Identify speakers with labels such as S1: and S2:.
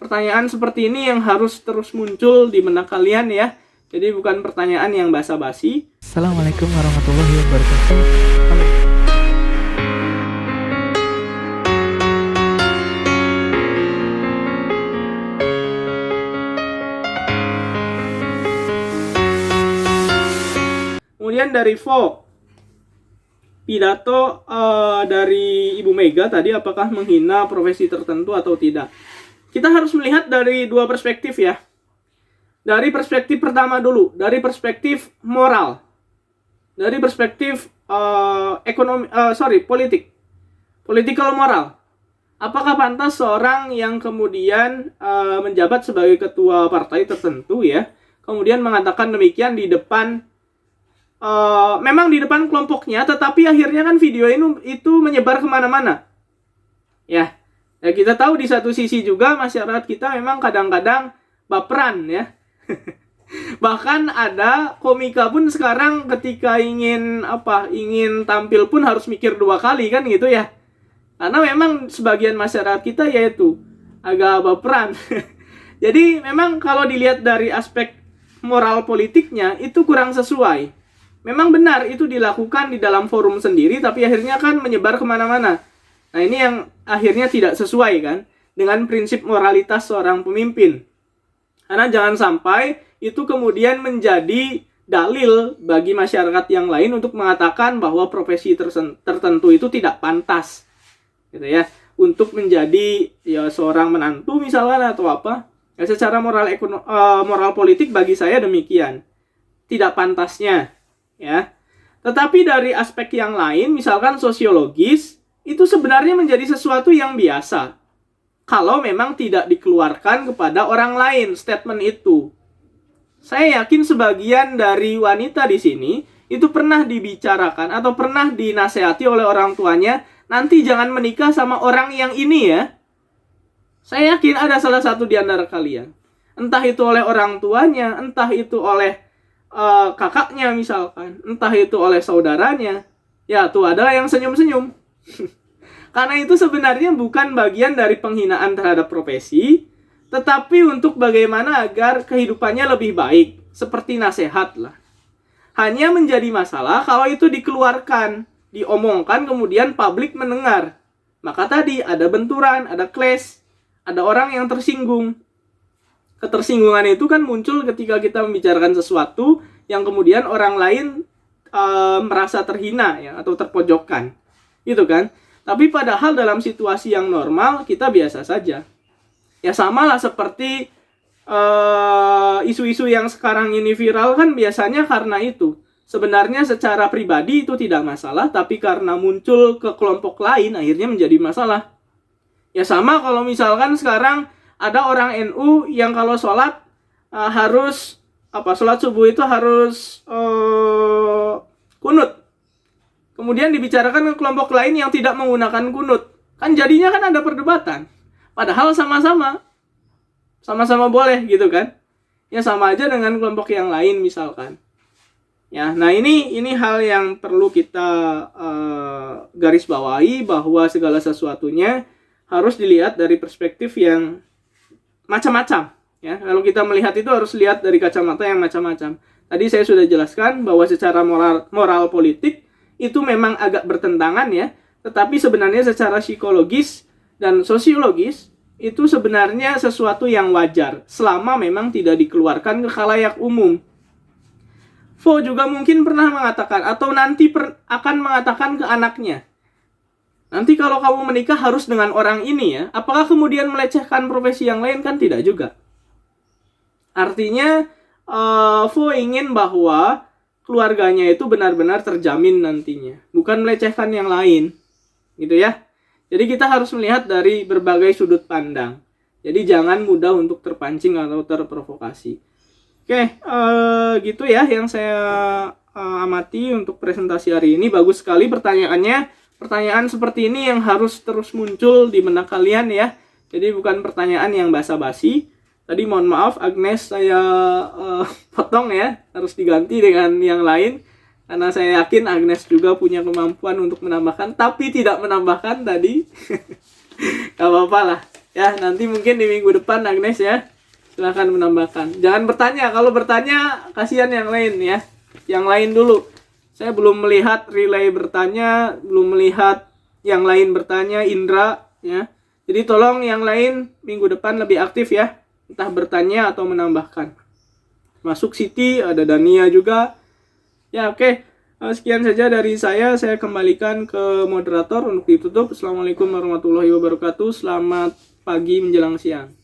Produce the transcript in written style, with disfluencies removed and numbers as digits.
S1: pertanyaan seperti ini yang harus terus muncul di benak kalian ya. Jadi bukan pertanyaan yang basa-basi.
S2: Assalamualaikum warahmatullahi wabarakatuh. Halo.
S1: Kemudian dari pidato dari Ibu Mega tadi apakah menghina profesi tertentu atau tidak. Kita harus melihat dari dua perspektif ya. Dari perspektif pertama dulu, dari perspektif moral. Dari perspektif politik. Political moral. Apakah pantas seorang yang kemudian menjabat sebagai ketua partai tertentu ya, kemudian mengatakan demikian di depan memang di depan kelompoknya, tetapi akhirnya kan video itu menyebar kemana-mana. Ya, kita tahu di satu sisi juga masyarakat kita memang kadang-kadang baperan ya. Bahkan ada komika pun sekarang ketika ingin tampil pun harus mikir dua kali kan gitu ya. Karena memang sebagian masyarakat kita yaitu agak baperan. Jadi memang kalau dilihat dari aspek moral politiknya itu kurang sesuai. Memang benar itu dilakukan di dalam forum sendiri, tapi akhirnya kan menyebar kemana-mana. Nah ini yang akhirnya tidak sesuai kan dengan prinsip moralitas seorang pemimpin. Karena jangan sampai itu kemudian menjadi dalil bagi masyarakat yang lain untuk mengatakan bahwa profesi tertentu itu tidak pantas, gitu ya, untuk menjadi ya seorang menantu misalkan atau apa. Ya, secara moral politik bagi saya demikian, tidak pantasnya. Ya, tetapi dari aspek yang lain, misalkan sosiologis, itu sebenarnya menjadi sesuatu yang biasa. Kalau memang tidak dikeluarkan kepada orang lain statement itu. Saya yakin sebagian dari wanita di sini itu pernah dibicarakan atau pernah dinasehati oleh orang tuanya, nanti jangan menikah sama orang yang ini ya. Saya yakin ada salah satu di antara kalian. Entah itu oleh orang tuanya, entah itu oleh kakaknya misalkan, entah itu oleh saudaranya. Ya tuh ada yang senyum-senyum. Karena itu sebenarnya bukan bagian dari penghinaan terhadap profesi, tetapi untuk bagaimana agar kehidupannya lebih baik, seperti nasihat lah. Hanya menjadi masalah kalau itu dikeluarkan, diomongkan kemudian publik mendengar. Maka tadi ada benturan, ada clash, ada orang yang tersinggung. Ketersinggungan itu kan muncul ketika kita membicarakan sesuatu yang kemudian orang lain merasa terhina ya, atau terpojokkan, gitu kan. Tapi padahal dalam situasi yang normal kita biasa saja. Ya samalah seperti isu-isu yang sekarang ini viral kan biasanya karena itu. Sebenarnya secara pribadi itu tidak masalah, tapi karena muncul ke kelompok lain akhirnya menjadi masalah. Ya sama kalau misalkan sekarang ada orang NU yang kalau sholat harus sholat subuh itu harus kunut. Kemudian dibicarakan ke kelompok lain yang tidak menggunakan kunut. Kan jadinya kan ada perdebatan. Padahal sama-sama boleh gitu kan. Ya sama aja dengan kelompok yang lain misalkan. Ya, nah ini hal yang perlu kita garis bawahi bahwa segala sesuatunya harus dilihat dari perspektif yang macam-macam ya. Kalau kita melihat itu harus lihat dari kacamata yang macam-macam. Tadi saya sudah jelaskan bahwa secara moral politik itu memang agak bertentangan ya, tetapi sebenarnya secara psikologis dan sosiologis itu sebenarnya sesuatu yang wajar selama memang tidak dikeluarkan ke khalayak umum. Vo juga mungkin pernah mengatakan atau nanti akan mengatakan ke anaknya, nanti kalau kamu menikah harus dengan orang ini ya. Apakah kemudian melecehkan profesi yang lain? Kan tidak juga. Artinya Vo ingin bahwa keluarganya itu benar-benar terjamin nantinya, bukan melecehkan yang lain, gitu ya. Jadi kita harus melihat dari berbagai sudut pandang. Jadi jangan mudah untuk terpancing atau terprovokasi. Oke, gitu ya yang saya amati untuk presentasi hari ini. Bagus sekali pertanyaannya. Pertanyaan seperti ini yang harus terus muncul di benak kalian ya. Jadi bukan pertanyaan yang basa-basi. Tadi mohon maaf Agnes saya potong ya. Harus diganti dengan yang lain. Karena saya yakin Agnes juga punya kemampuan untuk menambahkan. Tapi tidak menambahkan tadi. Gak apa-apa lah. Ya, nanti mungkin di minggu depan Agnes ya. Silahkan menambahkan. Jangan bertanya. Kalau bertanya, kasihan yang lain ya. Yang lain dulu. Saya belum melihat relay bertanya, belum melihat yang lain bertanya, Indra ya. Jadi tolong yang lain minggu depan lebih aktif ya. Entah bertanya atau menambahkan. Masuk Siti, ada Dania juga. Ya, oke. Sekian saja dari saya. Saya kembalikan ke moderator untuk ditutup. Assalamualaikum warahmatullahi wabarakatuh. Selamat pagi menjelang siang.